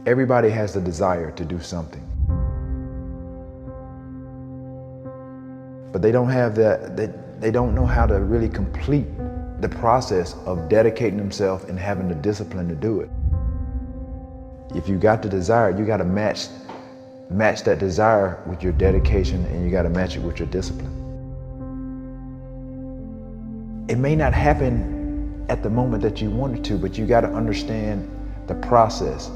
Everybody has the desire to do something. But they don't have that, they don't know how to really complete the process of dedicating themselves and having the discipline to do it. If you got the desire, you got to match that desire with your dedication, and you got to match it with your discipline. It may not happen at the moment that you want it to, but you got to understand the process.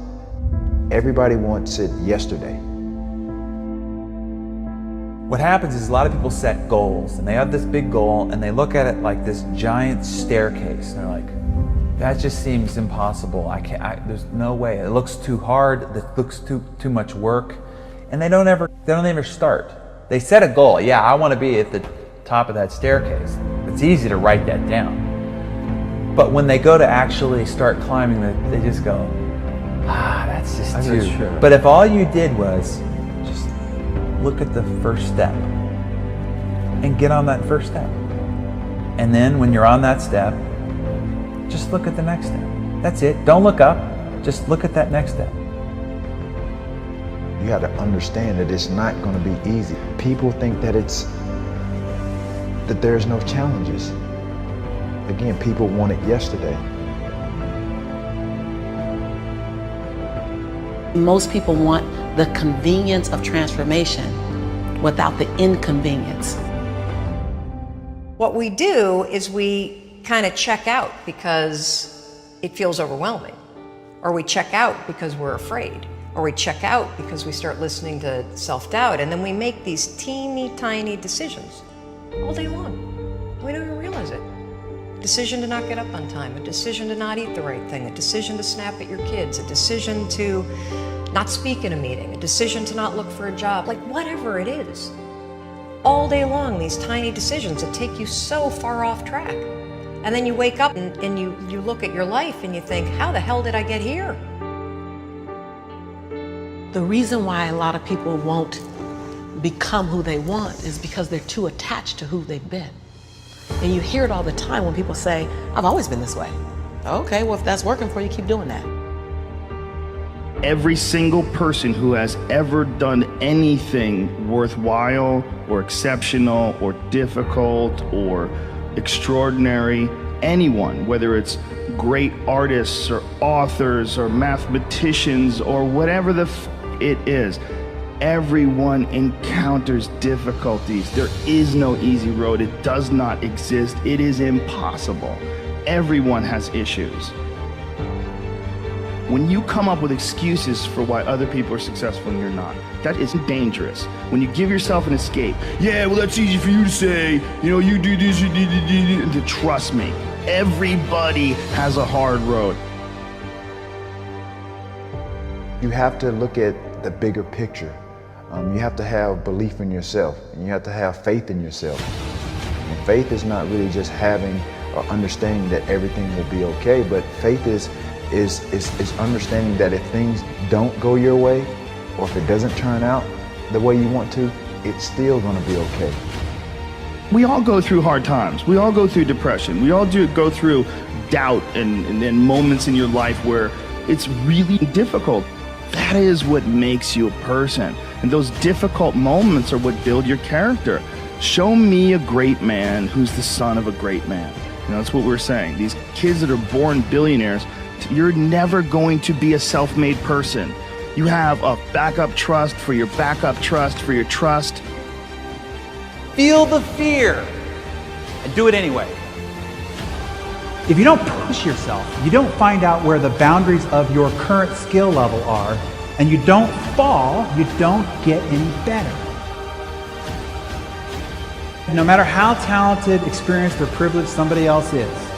Everybody wants it yesterday. What happens is a lot of people set goals, and they have this big goal, and they look at it like this giant staircase. And they're like, that just seems impossible. There's no way. It looks too hard. It looks too much work. And they don't ever start. They set a goal. Yeah, I want to be at the top of that staircase. It's easy to write that down. But when they go to actually start climbing, they just go, that's just too. Sure. But if all you did was just look at the first step and get on that first step. And then when you're on that step, just look at the next step. That's it. Don't look up. Just look at that next step. You got to understand that it's not going to be easy. People think that there's no challenges. Again, people want it yesterday. Most people want the convenience of transformation without the inconvenience. What we do is we kind of check out because it feels overwhelming, or we check out because we're afraid, or we check out because we start listening to self-doubt, and then we make these teeny tiny decisions all day long. We don't even realize it. A decision to not get up on time, a decision to not eat the right thing, a decision to snap at your kids, a decision to not speak in a meeting, a decision to not look for a job, like whatever it is. All day long, these tiny decisions that take you so far off track. And then you wake up and you look at your life and you think, how the hell did I get here? The reason why a lot of people won't become who they want is because they're too attached to who they've been. And you hear it all the time when people say, I've always been this way. Okay, well, if that's working for you, keep doing that. Every single person who has ever done anything worthwhile or exceptional or difficult or extraordinary, anyone, whether it's great artists or authors or mathematicians or whatever it is, everyone encounters difficulties. There is no easy road. It does not exist. It is impossible. Everyone has issues. When you come up with excuses for why other people are successful and you're not, that is dangerous. When you give yourself an escape, yeah, well, that's easy for you to say, you know, you do this, you do. Trust me, everybody has a hard road. You have to look at the bigger picture. You have to have belief in yourself, and you have to have faith in yourself. And faith is not really just having or understanding that everything will be okay, but faith is understanding that if things don't go your way, or if it doesn't turn out the way you want to, it's still going to be okay. We all go through hard times. We all go through depression. We all go through doubt and moments in your life where it's really difficult. That is what makes you a person. And those difficult moments are what build your character. Show me a great man who's the son of a great man. You know, that's what we're saying. These kids that are born billionaires, you're never going to be a self-made person. You have a backup trust for your backup trust for your trust. Feel the fear and do it anyway. If you don't push yourself, you don't find out where the boundaries of your current skill level are, and you don't fall, you don't get any better. No matter how talented, experienced, or privileged somebody else is,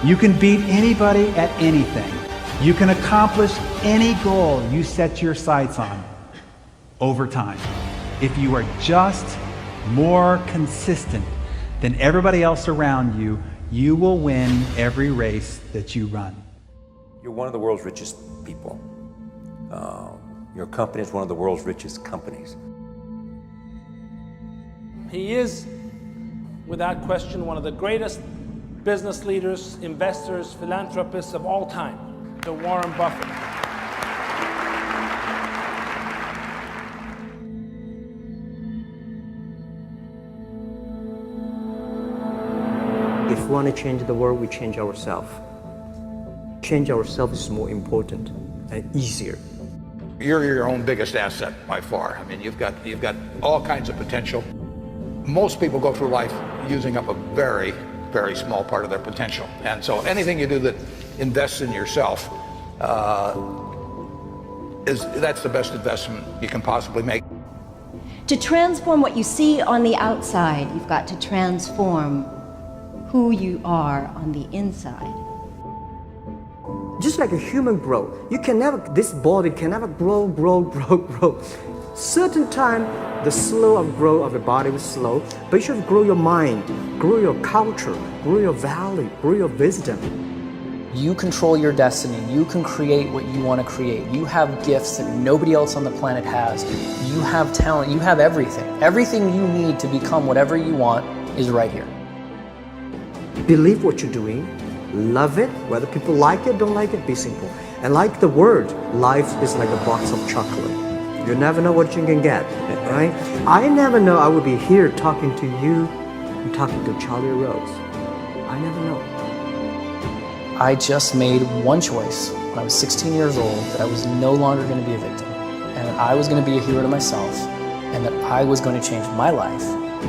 you can beat anybody at anything. You can accomplish any goal you set your sights on over time. If you are just more consistent than everybody else around you, you will win every race that you run. You're one of the world's richest people. Your company is one of the world's richest companies. He is, without question, one of the greatest business leaders, investors, philanthropists of all time, the Warren Buffett. want to change the world, we change ourselves. Change ourselves is more important and easier. You're your own biggest asset by far. I mean, you've got all kinds of potential. Most people go through life using up a very, very small part of their potential. And so anything you do that invests in yourself, that's the best investment you can possibly make. To transform what you see on the outside, you've got to transform who you are on the inside. Just like a human growth, this body can never grow. Certain time, the slow of growth of the body is slow, but you should grow your mind, grow your culture, grow your value, grow your wisdom. You control your destiny. You can create what you want to create. You have gifts that nobody else on the planet has. You have talent. You have everything. Everything you need to become whatever you want is right here. Believe what you're doing. Love it. Whether people like it, don't like it, be simple. And like the word, life is like a box of chocolate. You never know what you can get, right? I never know I would be here talking to you and talking to Charlie Rose. I never know. I just made one choice when I was 16 years old that I was no longer going to be a victim, and that I was going to be a hero to myself, and that I was going to change my life.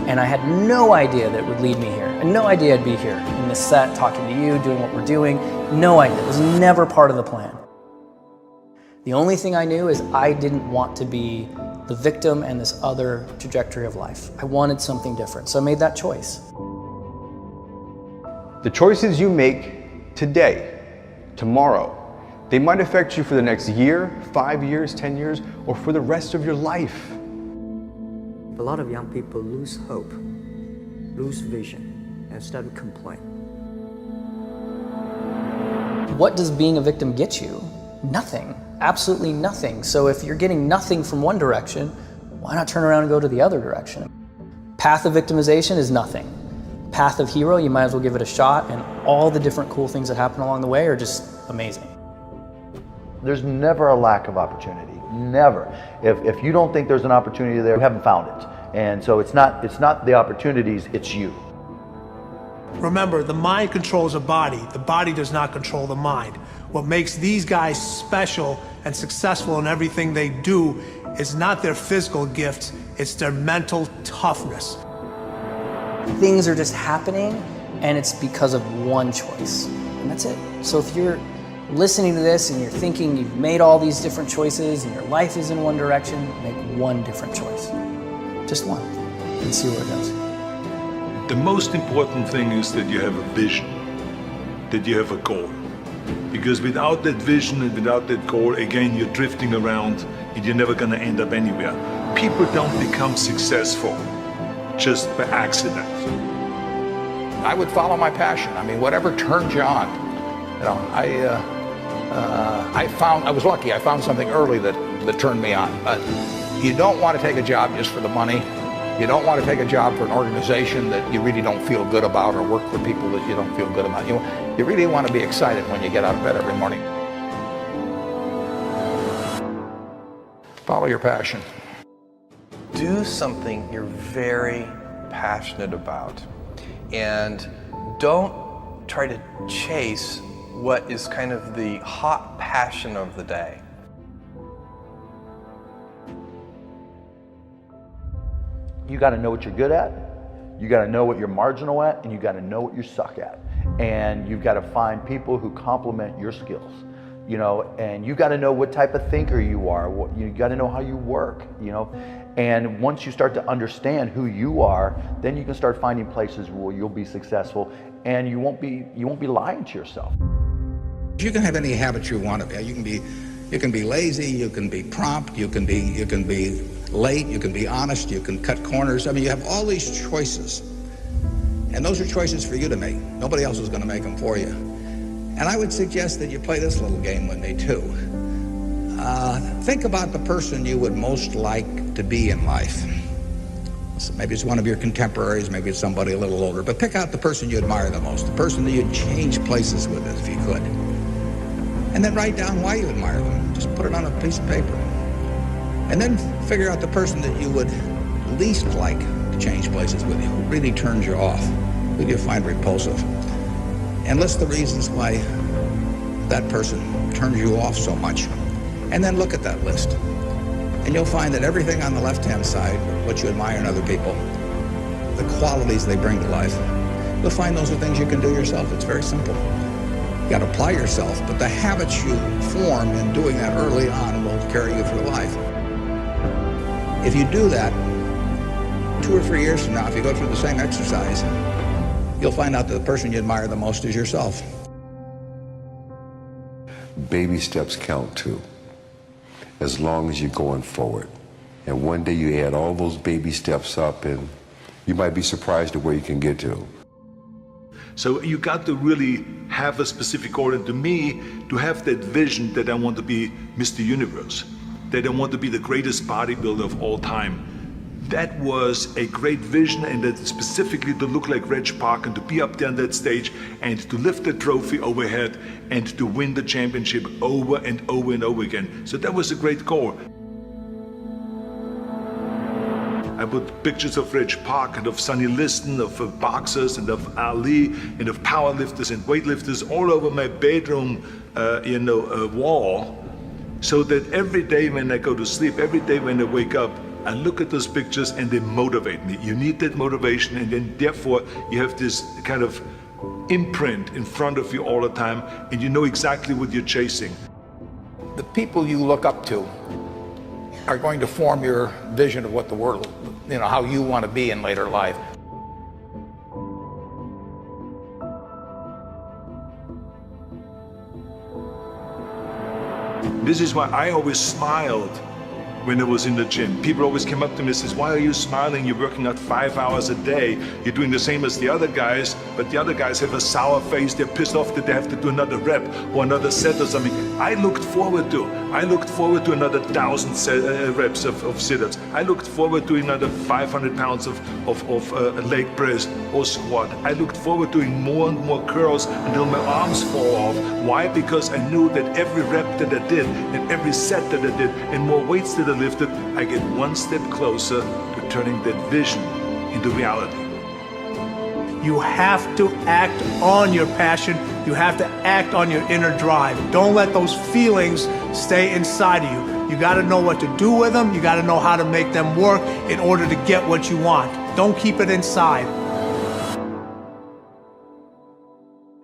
And I had no idea that it would lead me here, and no idea I'd be here in this set, talking to you, doing what we're doing. No idea. It was never part of the plan. The only thing I knew is I didn't want to be the victim and this other trajectory of life. I wanted something different, so I made that choice. The choices you make today, tomorrow, they might affect you for the next year, 5 years, 10 years, or for the rest of your life. A lot of young people lose hope, lose vision, and start to complain. What does being a victim get you? Nothing, absolutely nothing. So if you're getting nothing from one direction, why not turn around and go to the other direction? Path of victimization is nothing. Path of hero, you might as well give it a shot, and all the different cool things that happen along the way are just amazing. There's never a lack of opportunity, never. If you don't think there's an opportunity there, you haven't found it. And so it's not the opportunities, it's you. Remember, the mind controls the body does not control the mind. What makes these guys special and successful in everything they do is not their physical gifts, it's their mental toughness. Things are just happening, and it's because of one choice, and that's it. So if you're listening to this and you're thinking you've made all these different choices and your life is in one direction, make one different choice. Just one, and see where it goes. The most important thing is that you have a vision, that you have a goal. Because without that vision and without that goal, again, you're drifting around and you're never gonna end up anywhere. People don't become successful just by accident. I would follow my passion. I mean, whatever turns you on. You know, I was lucky. I found something early that turned me on. But you don't want to take a job just for the money. You don't want to take a job for an organization that you really don't feel good about, or work for people that you don't feel good about. You really want to be excited when you get out of bed every morning. Follow your passion. Do something you're very passionate about, and don't try to chase what is kind of the hot passion of the day. You got to know what you're good at, you got to know what you're marginal at, and you got to know what you suck at. And you've got to find people who complement your skills. You know, and you got to know what type of thinker you are. You got to know how you work, you know. And once you start to understand who you are, then you can start finding places where you'll be successful, and you won't be lying to yourself. You can have any habit you want to be. You can be lazy, you can be prompt, you can be late, you can be honest, you can cut corners. I mean, you have all these choices. And those are choices for you to make. Nobody else is going to make them for you. And I would suggest that you play this little game with me too. Think about the person you would most like to be in life. So maybe it's one of your contemporaries, maybe it's somebody a little older, but pick out the person you admire the most, the person that you'd change places with if you could. And then write down why you admire them. Just put it on a piece of paper. And then figure out the person that you would least like to change places with, who really turns you off, who you find repulsive. and list the reasons why that person turns you off so much. And then look at that list. And you'll find that everything on the left-hand side, what you admire in other people, the qualities they bring to life, you'll find those are things you can do yourself. It's very simple. You got to apply yourself, but the habits you form in doing that early on will carry you through life. If you do that, 2 or 3 years from now, if you go through the same exercise, you'll find out that the person you admire the most is yourself. Baby steps count too, as long as you're going forward. And one day you add all those baby steps up and you might be surprised at where you can get to. So you got to really have a specific goal, and to me, to have that vision that I want to be Mr. Universe, that I want to be the greatest bodybuilder of all time. That was a great vision, and that specifically to look like Reg Park and to be up there on that stage and to lift the trophy overhead and to win the championship over and over and over again. So that was a great goal. I put pictures of Reg Park and of Sonny Liston, of boxers and of Ali and of powerlifters and weightlifters all over my bedroom wall, so that every day when I go to sleep, every day when I wake up, I look at those pictures and they motivate me. You need that motivation, and then therefore you have this kind of imprint in front of you all the time, and you know exactly what you're chasing. The people you look up to are going to form your vision of what the world, how you want to be in later life. This is why I always smiled when I was in the gym. People always came up to me and says, "Why are you smiling? You're working out 5 hours a day. You're doing the same as the other guys, but the other guys have a sour face. They're pissed off that they have to do another rep or another set or something." I looked forward to another 1,000 reps of sit-ups. I looked forward to another 500 pounds of leg press or squat. I looked forward to doing more and more curls until my arms fall off. Why? Because I knew that every rep that I did and every set that I did and more weights that I lifted, I get one step closer to turning that vision into reality. You have to act on your passion. You have to act on your inner drive. Don't let those feelings stay inside of you. You got to know what to do with them. You got to know how to make them work in order to get what you want. Don't keep it inside.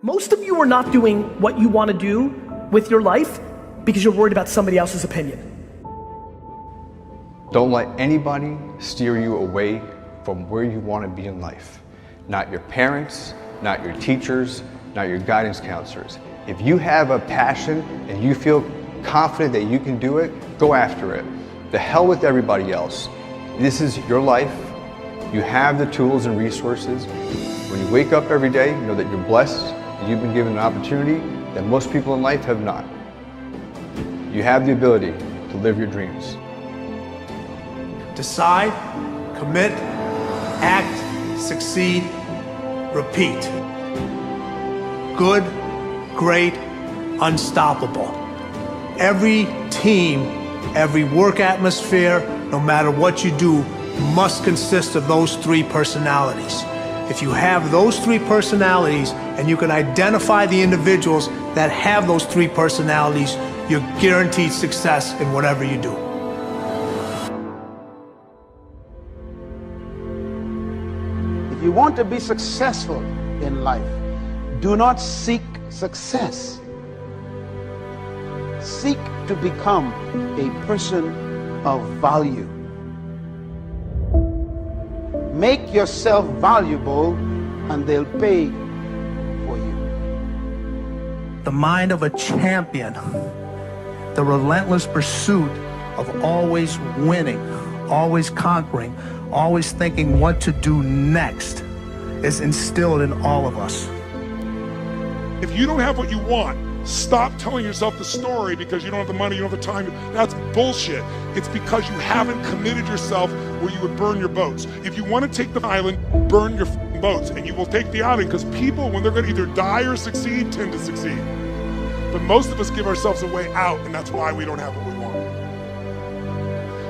Most of you are not doing what you want to do with your life because you're worried about somebody else's opinion. Don't let anybody steer you away from where you want to be in life. Not your parents, not your teachers, not your guidance counselors. If you have a passion and you feel confident that you can do it, go after it. The hell with everybody else. This is your life. You have the tools and resources. When you wake up every day, know that you're blessed and you've been given an opportunity that most people in life have not. You have the ability to live your dreams. Decide, commit, act, succeed, repeat. Good, great, unstoppable. Every team, every work atmosphere, no matter what you do, must consist of those 3 personalities. If you have those 3 personalities and you can identify the individuals that have those 3 personalities, you're guaranteed success in whatever you do. If you want to be successful in life, do not seek success. Seek to become a person of value. Make yourself valuable and they'll pay for you. The mind of a champion, the relentless pursuit of always winning, always conquering, always thinking what to do next is instilled in all of us. If you don't have what you want, stop telling yourself the story because you don't have the money, you don't have the time. That's bullshit. It's because you haven't committed yourself where you would burn your boats. If you want to take the island, burn your boats, and you will take the island, because people, when they're going to either die or succeed, tend to succeed. But most of us give ourselves a way out, and that's why we don't have what we want.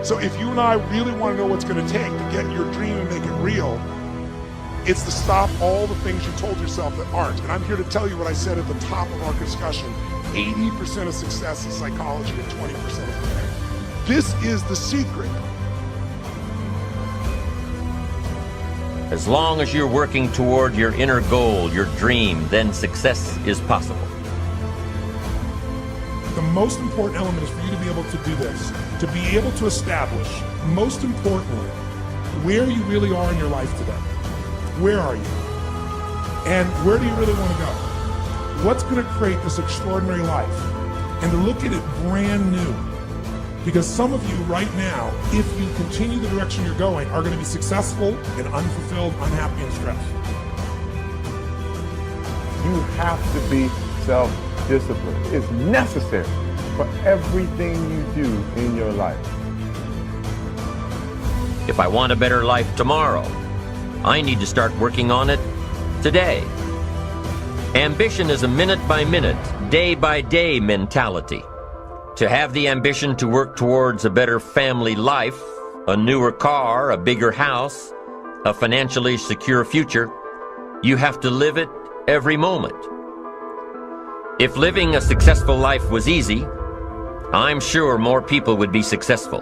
So if you and I really want to know what's going to take to get your dream and make it real, It's to stop all the things you told yourself that aren't. And I'm here to tell you what I said at the top of our discussion. 80% of success is psychology and 20% is there. This is the secret. As long as you're working toward your inner goal, your dream, then success is possible. The most important element is for you to be able to do this, to be able to establish, most importantly, where you really are in your life today. Where are you? And where do you really want to go? What's going to create this extraordinary life? And to look at it brand new. Because some of you right now, if you continue the direction you're going, are going to be successful and unfulfilled, unhappy, and stressed. You have to be self-disciplined. It's necessary for everything you do in your life. If I want a better life tomorrow, I need to start working on it today. Ambition is a minute-by-minute, day-by-day mentality. To have the ambition to work towards a better family life, a newer car, a bigger house, a financially secure future, you have to live it every moment. If living a successful life was easy, I'm sure more people would be successful.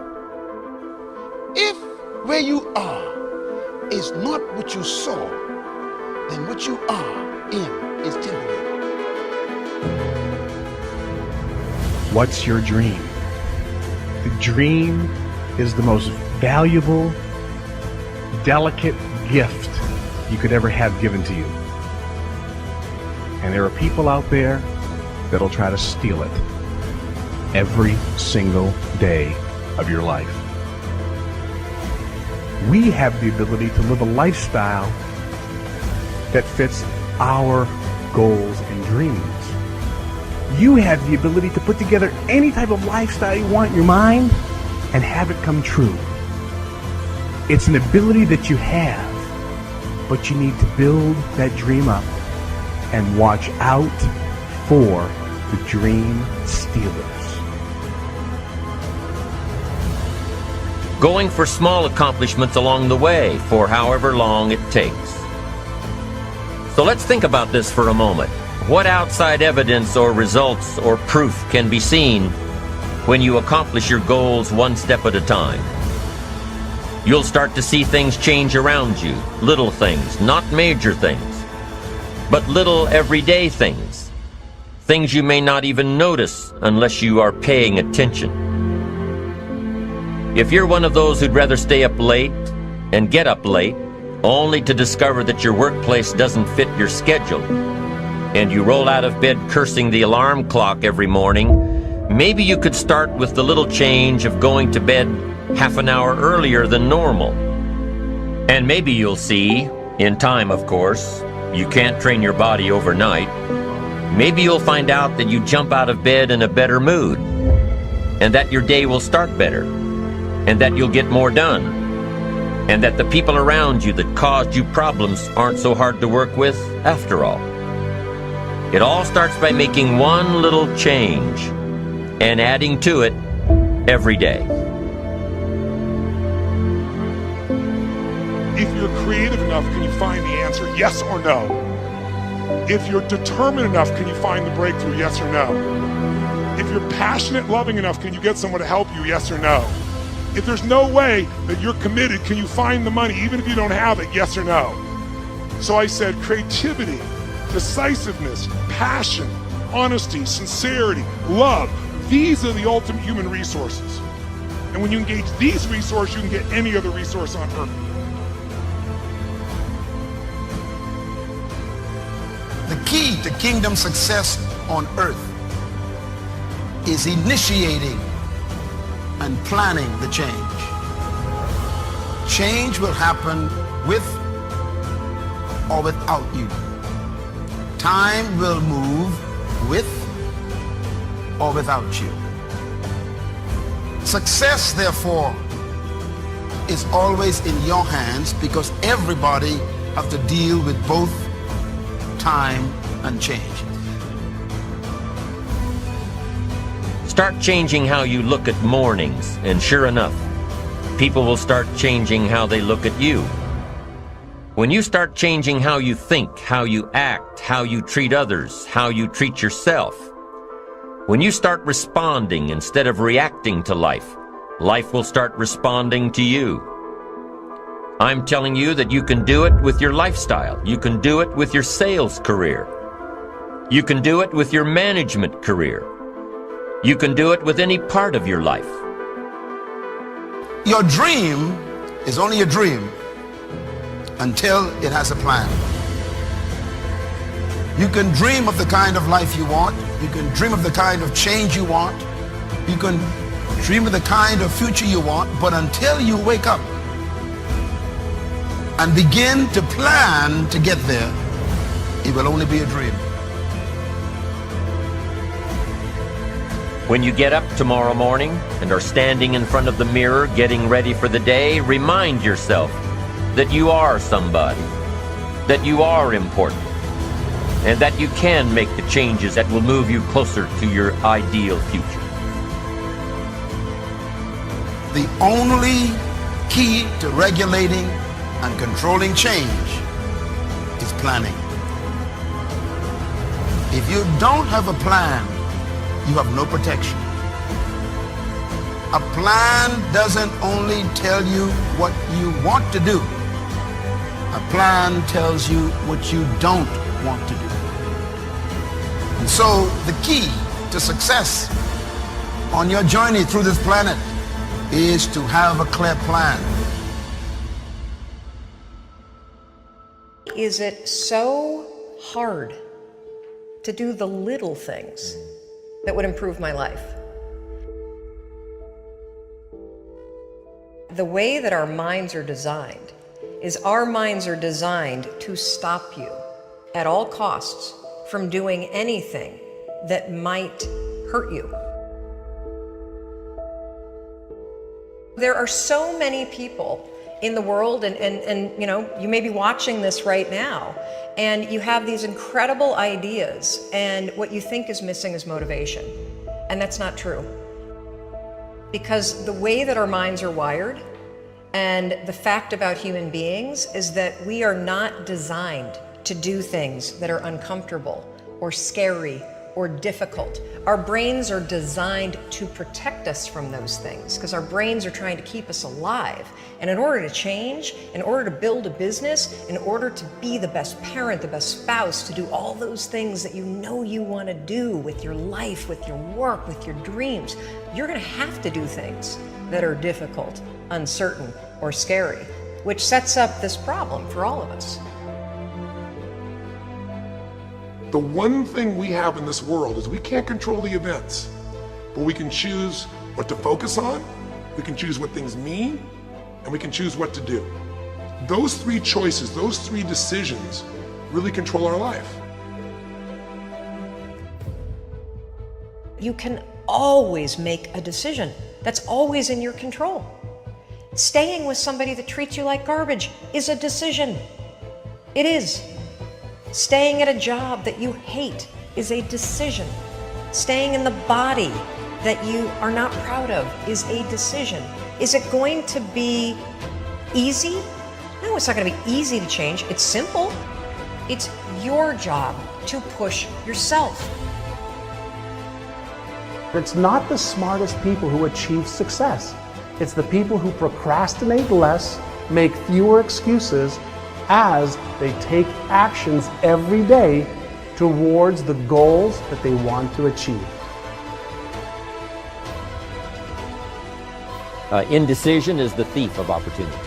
If where you are is not what you saw, then what you are in is temporary. What's your dream? The dream is the most valuable, delicate gift you could ever have given to you. And there are people out there that'll try to steal it every single day of your life. We have the ability to live a lifestyle that fits our goals and dreams. You have the ability to put together any type of lifestyle you want in your mind and have it come true. It's an ability that you have, but you need to build that dream up and watch out for the dream stealers. Going for small accomplishments along the way for however long it takes. So let's think about this for a moment. What outside evidence or results or proof can be seen when you accomplish your goals one step at a time? You'll start to see things change around you, little things, not major things, but little everyday things, things you may not even notice unless you are paying attention. If you're one of those who'd rather stay up late and get up late, only to discover that your workplace doesn't fit your schedule, and you roll out of bed cursing the alarm clock every morning, maybe you could start with the little change of going to bed half an hour earlier than normal. And maybe you'll see, in time of course, you can't train your body overnight, maybe you'll find out that you jump out of bed in a better mood, and that your day will start better, and that you'll get more done, and that the people around you that caused you problems aren't so hard to work with after all. It all starts by making one little change and adding to it every day. If you're creative enough, can you find the answer, yes or no? If you're determined enough, can you find the breakthrough, yes or no? If you're passionate, loving enough, can you get someone to help you, yes or no? If there's no way that you're committed, can you find the money, even if you don't have it, yes or no? So I said creativity, decisiveness, passion, honesty, sincerity, love. These are the ultimate human resources. And when you engage these resources, you can get any other resource on earth. The key to kingdom success on earth is initiating and planning the change. Change will happen with or without you. Time will move with or without you. Success, therefore, is always in your hands because everybody has to deal with both time and change. Start changing how you look at mornings, and sure enough, people will start changing how they look at you. When you start changing how you think, how you act, how you treat others, how you treat yourself, when you start responding instead of reacting to life, life will start responding to you. I'm telling you that you can do it with your lifestyle. You can do it with your sales career. You can do it with your management career. You can do it with any part of your life. Your dream is only a dream until it has a plan. You can dream of the kind of life you want. You can dream of the kind of change you want. You can dream of the kind of future you want, but until you wake up and begin to plan to get there, it will only be a dream. When you get up tomorrow morning and are standing in front of the mirror getting ready for the day, remind yourself that you are somebody, that you are important, and that you can make the changes that will move you closer to your ideal future. The only key to regulating and controlling change is planning. If you don't have a plan, you have no protection. A plan doesn't only tell you what you want to do. A plan tells you what you don't want to do. And so the key to success on your journey through this planet is to have a clear plan. Is it so hard to do the little things that would improve my life? The way that our minds are designed is our minds are designed to stop you at all costs from doing anything that might hurt you. There are so many people in the world, and you know, you may be watching this right now, and you have these incredible ideas, and what you think is missing is motivation. And that's not true. Because the way that our minds are wired, and the fact about human beings, is that we are not designed to do things that are uncomfortable or scary or difficult. Our brains are designed to protect us from those things because our brains are trying to keep us alive. And in order to change, in order to build a business, in order to be the best parent, the best spouse, to do all those things that you know you want to do with your life, with your work, with your dreams, you're going to have to do things that are difficult, uncertain, or scary, which sets up this problem for all of us. The one thing we have in this world is we can't control the events, but we can choose what to focus on, we can choose what things mean, and we can choose what to do. Those three choices, those three decisions really control our life. You can always make a decision. That's always in your control. Staying with somebody that treats you like garbage is a decision. It is. Staying at a job that you hate is a decision. Staying in the body that you are not proud of is a decision. Is it going to be easy? No, it's not going to be easy to change. It's simple. It's your job to push yourself. It's not the smartest people who achieve success. It's the people who procrastinate less, make fewer excuses, as they take actions every day towards the goals that they want to achieve. Indecision is the thief of opportunity.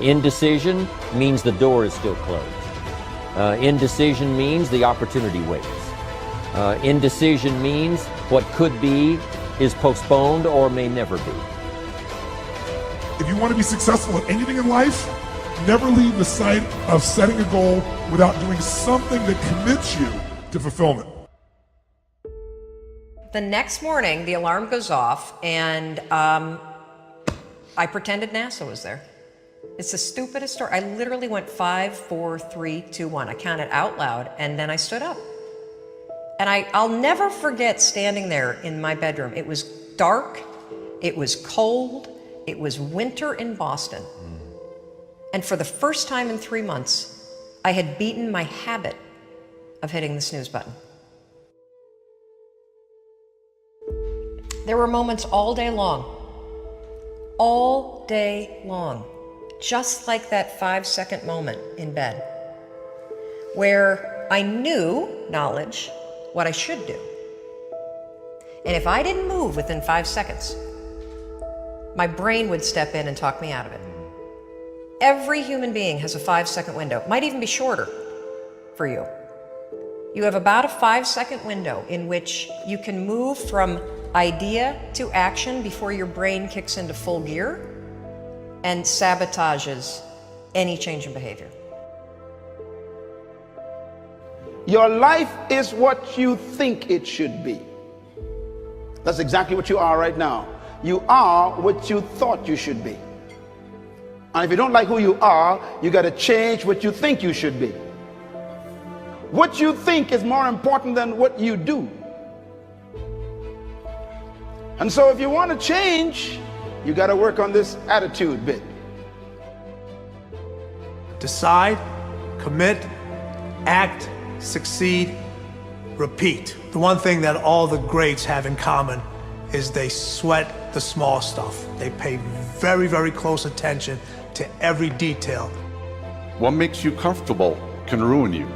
Indecision means the door is still closed. Indecision means the opportunity waits. Indecision means what could be is postponed or may never be. If you want to be successful at anything in life, never leave the sight of setting a goal without doing something that commits you to fulfillment. The next morning, the alarm goes off, and I pretended NASA was there. It's the stupidest story. I literally went 5, 4, 3, 2, 1. I counted out loud, and then I stood up. And I'll never forget standing there in my bedroom. It was dark, it was cold, it was winter in Boston. And for the first time in 3 months, I had beaten my habit of hitting the snooze button. There were moments all day long, just like that 5-second moment in bed, where I knew knowledge what I should do. And if I didn't move within 5 seconds, my brain would step in and talk me out of it. Every human being has a 5-second window. It might even be shorter for you. You have about a 5-second window in which you can move from idea to action before your brain kicks into full gear and sabotages any change in behavior. Your life is what you think it should be. That's exactly what you are right now. You are what you thought you should be. And if you don't like who you are, you got to change what you think you should be. What you think is more important than what you do. And so if you want to change, you got to work on this attitude bit. Decide, commit, act, succeed, repeat. The one thing that all the greats have in common is they sweat the small stuff. They pay very, very close attention to every detail. What makes you comfortable can ruin you.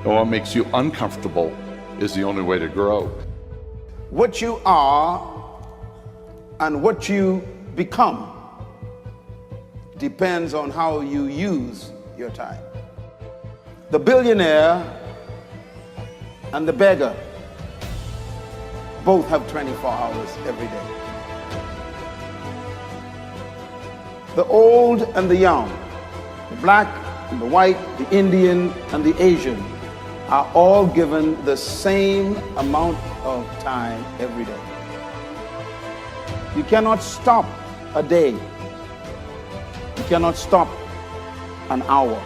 And what makes you uncomfortable is the only way to grow. What you are and what you become depends on how you use your time. The billionaire and the beggar both have 24 hours every day. The old and the young, the black and the white, the Indian and the Asian are all given the same amount of time every day. You cannot stop a day. You cannot stop an hour.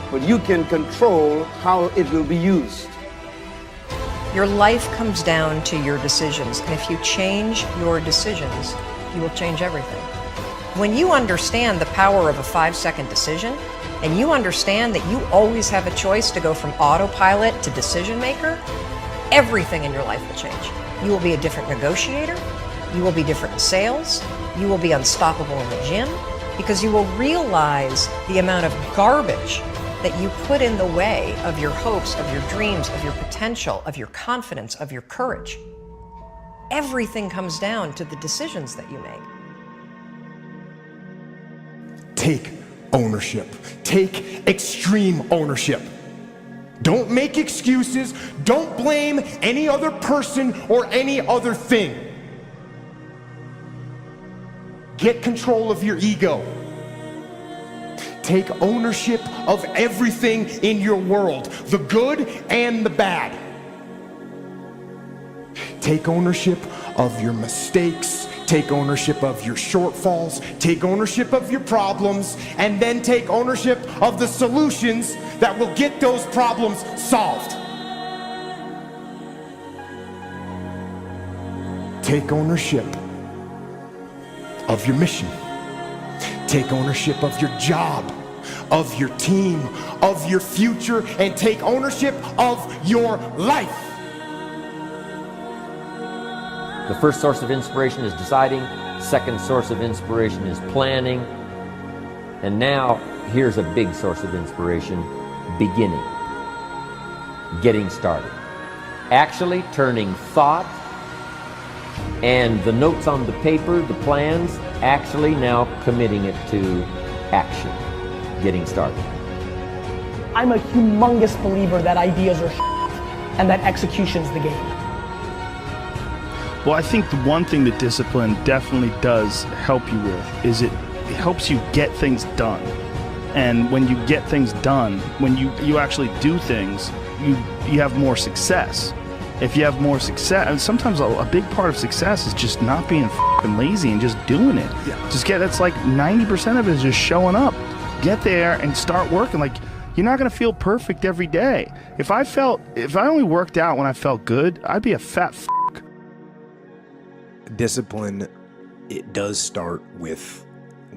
But you can control how it will be used. Your life comes down to your decisions, and if you change your decisions, you will change everything. When you understand the power of a 5-second decision, and you understand that you always have a choice to go from autopilot to decision maker, everything in your life will change. You will be a different negotiator, you will be different in sales, you will be unstoppable in the gym, because you will realize the amount of garbage that you put in the way of your hopes, of your dreams, of your potential, of your confidence, of your courage. Everything comes down to the decisions that you make. Take ownership. Take extreme ownership. Don't make excuses. Don't blame any other person or any other thing. Get control of your ego. Take ownership of everything in your world, the good and the bad. Take ownership of your mistakes. Take ownership of your shortfalls. Take ownership of your problems. And then take ownership of the solutions that will get those problems solved. Take ownership of your mission. Take ownership of your job, of your team, of your future, and take ownership of your life. The first source of inspiration is deciding. Second source of inspiration is planning. And now, here's a big source of inspiration, beginning. Getting started. Actually turning thought and the notes on the paper, the plans, actually now committing it to action. Getting started. I'm a humongous believer that ideas are and that execution's the game. Well, I think the one thing that discipline definitely does help you with is it helps you get things done. And when you get things done, when you actually do things, you have more success. If you have more success, and sometimes a big part of success is just not being f***ing lazy and just doing it. Yeah. That's like 90% of it is just showing up. Get there and start working. Like, you're not gonna feel perfect every day. If I only worked out when I felt good, I'd be a fat f***. Discipline, it does start with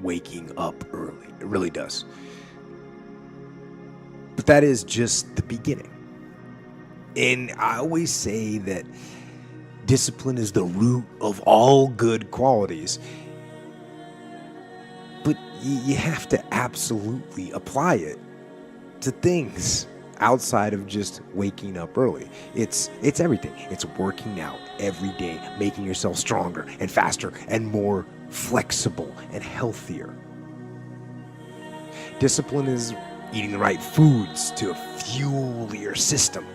waking up early. It really does. But that is just the beginning. And I always say that discipline is the root of all good qualities. But you have to absolutely apply it to things outside of just waking up early. It's everything. It's working out every day, making yourself stronger and faster and more flexible and healthier. Discipline is eating the right foods to fuel your system.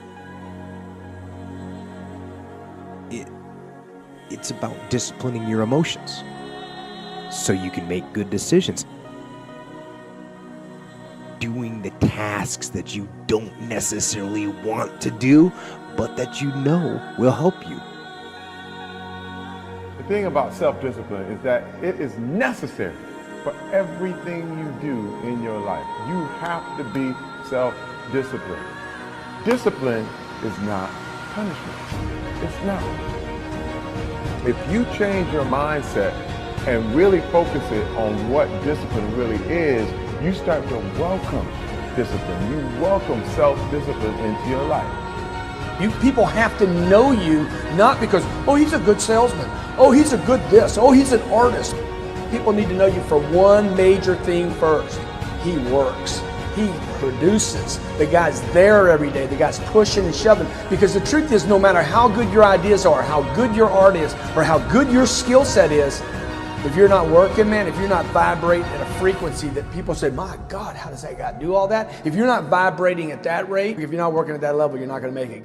It's about disciplining your emotions so you can make good decisions. Doing the tasks that you don't necessarily want to do, but that you know will help you. The thing about self-discipline is that it is necessary for everything you do in your life. You have to be self-disciplined. Discipline is not punishment. It's not. If you change your mindset and really focus it on what discipline really is, you start to welcome discipline. You welcome self-discipline into your life. You people have to know you, not because, oh, he's a good salesman. Oh, he's a good this. Oh, he's an artist. People need to know you for one major thing first. He works. He produces. The guy's there every day. The guy's pushing and shoving. Because the truth is, no matter how good your ideas are, how good your art is, or how good your skill set is, if you're not working, man, if you're not vibrating at a frequency that people say, my God, how does that guy do all that? If you're not vibrating at that rate, if you're not working at that level, you're not going to make it.